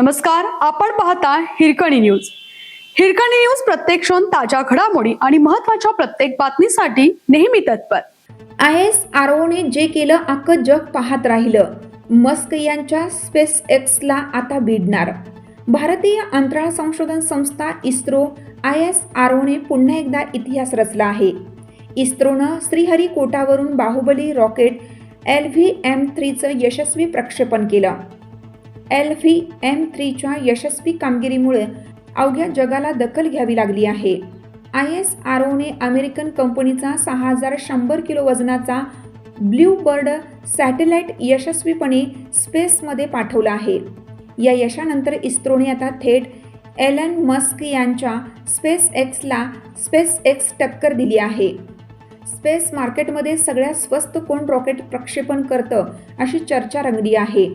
नमस्कार, आपण पाहता हिरकणी न्यूज. हिरकणी न्यूज प्रत्येक क्षण ताज्या घडामोडी आणि महत्त्वाच्या प्रत्येक बातमीसाठी नेहमी तत्पर. ISROने जे केलं अख्खं जग पाहत राहिलं. मस्क यांच्या स्पेस एक्सला आता भिडणार. भारतीय अंतराळ संशोधन संस्था इस्रो ISROने पुन्हा एकदा इतिहास रचला आहे. इस्रोनं श्रीहरिकोटावरून बाहुबली रॉकेट LVM-3चं यशस्वी प्रक्षेपण केलं. LVM-3च्या यशस्वी कामगिरीमुळे अवघ्या जगाला दखल घ्यावी लागली आहे. ISROने अमेरिकन कंपनीचा 6100 किलो वजनाचा ब्ल्यू बर्ड सॅटेलाइट यशस्वीपणे स्पेसमध्ये पाठवला आहे. या यशानंतर इस्रोने आता थेट एलन मस्क यांच्या स्पेस एक्स टक्कर दिली आहे. स्पेस मार्केटमध्ये सगळ्यात स्वस्त कोण रॉकेट प्रक्षेपण करतं अशी चर्चा रंगली आहे.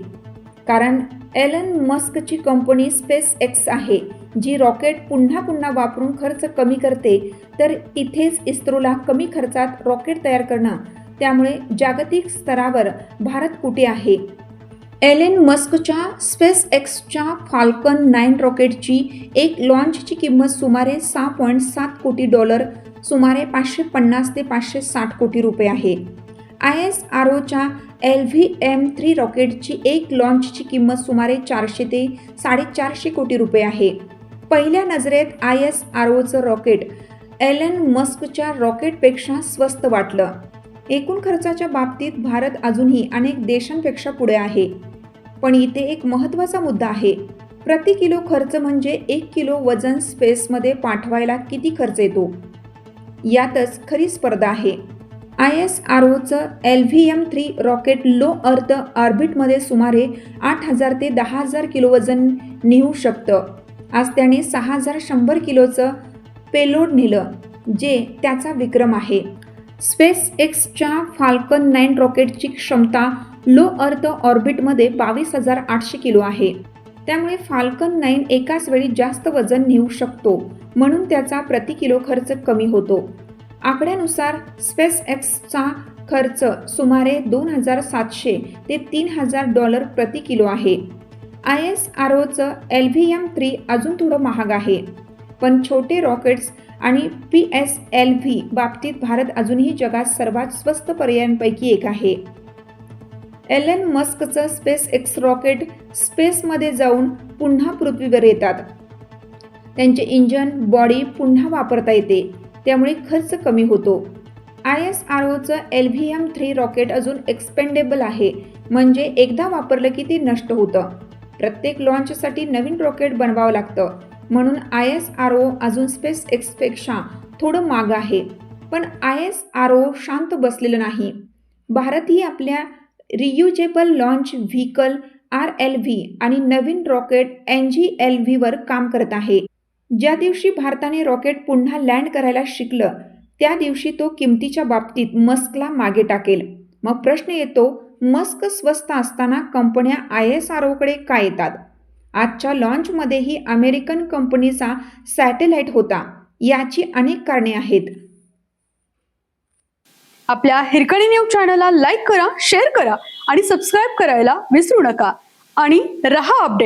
कारण एलन मस्कची कंपनी स्पेस एक्स आहे, जी रॉकेट पुन्हा पुन्हा वापरून खर्च कमी करते. तर इथेच इस्रोला कमी खर्चात रॉकेट तयार करणं, त्यामुळे जागतिक स्तरावर भारत कुठे आहे? एलन मस्कच्या स्पेस एक्सच्या फाल्कन 9 रॉकेटची एक लॉन्चची किंमत सुमारे $6.7 कोटी, सुमारे 550 ते 560 कोटी रुपये आहे. ISROच्या LVM-3 रॉकेटची एक लॉन्चची किंमत सुमारे 400 ते 450 कोटी रुपये आहे. पहिल्या नजरेत ISROचं रॉकेट एलन मस्कच्या रॉकेटपेक्षा स्वस्त वाटलं. एकूण खर्चाच्या बाबतीत भारत अजूनही अनेक देशांपेक्षा पुढे आहे. पण इथे एक महत्त्वाचा मुद्दा आहे. प्रति किलो खर्च म्हणजे 1 किलो वजन स्पेसमध्ये पाठवायला किती खर्च येतो, यातच खरी स्पर्धा आहे. ISROचं LVM-3 रॉकेट लो अर्थ ऑर्बिटमध्ये सुमारे 8000 ते 10000 किलो वजन नेऊ शकतं. आज त्याने 6100 किलोचं पेलोड नेलं, जे त्याचा विक्रम आहे. स्पेस एक्सच्या फाल्कन 9 रॉकेटची क्षमता लो अर्थ ऑर्बिटमध्ये 22800 किलो आहे. त्यामुळे फाल्कन 9 एकाच वेळी जास्त वजन नेऊ शकतो, म्हणून त्याचा प्रति किलो खर्च कमी होतो. आकड्यानुसार स्पेस एक्सचा खर्च सुमारे $2700 ते $3000 प्रति किलो आहे. ISROचं LVM-3 अजून थोडं महाग आहे, पण छोटे रॉकेट्स आणि PSLV बाबतीत भारत अजूनही जगात सर्वात स्वस्त पर्यायांपैकी एक आहे. एलन मस्कचं स्पेस एक्स रॉकेट स्पेसमध्ये जाऊन पुन्हा पृथ्वीवर येतात. त्यांचे इंजन बॉडी पुन्हा वापरता येते, त्यामुळे खर्च कमी होतो. ISROचं LVM-3 रॉकेट अजून एक्सपेंडेबल आहे, म्हणजे एकदा वापरलं की ते नष्ट होतं. प्रत्येक लॉन्चसाठी नवीन रॉकेट बनवावं लागतं, म्हणून ISRO अजून स्पेस एक्सपेक्षा थोडं मागं आहे. पण ISRO शांत बसलेलं नाही. भारतही आपल्या रियुजेबल लॉन्च व्हेकल RLV आणि नवीन रॉकेट NGLV वर काम करत आहे. ज्या दिवशी भारताने रॉकेट पुन्हा लँड करायला शिकलं, त्या दिवशी तो किमतीच्या बाबतीत मस्कला मागे टाकेल. मग प्रश्न येतो, मस्क स्वस्त असताना कंपन्या ISROकडे का येतात? आजच्या लॉन्चमध्येही अमेरिकन कंपनीचा सॅटेलाइट होता. याची अनेक कारणे आहेत. आपल्या हिरकणी न्यूज चॅनलला लाईक करा, शेअर करा आणि सबस्क्राईब करायला विसरू नका. आणि रहा अपडेट.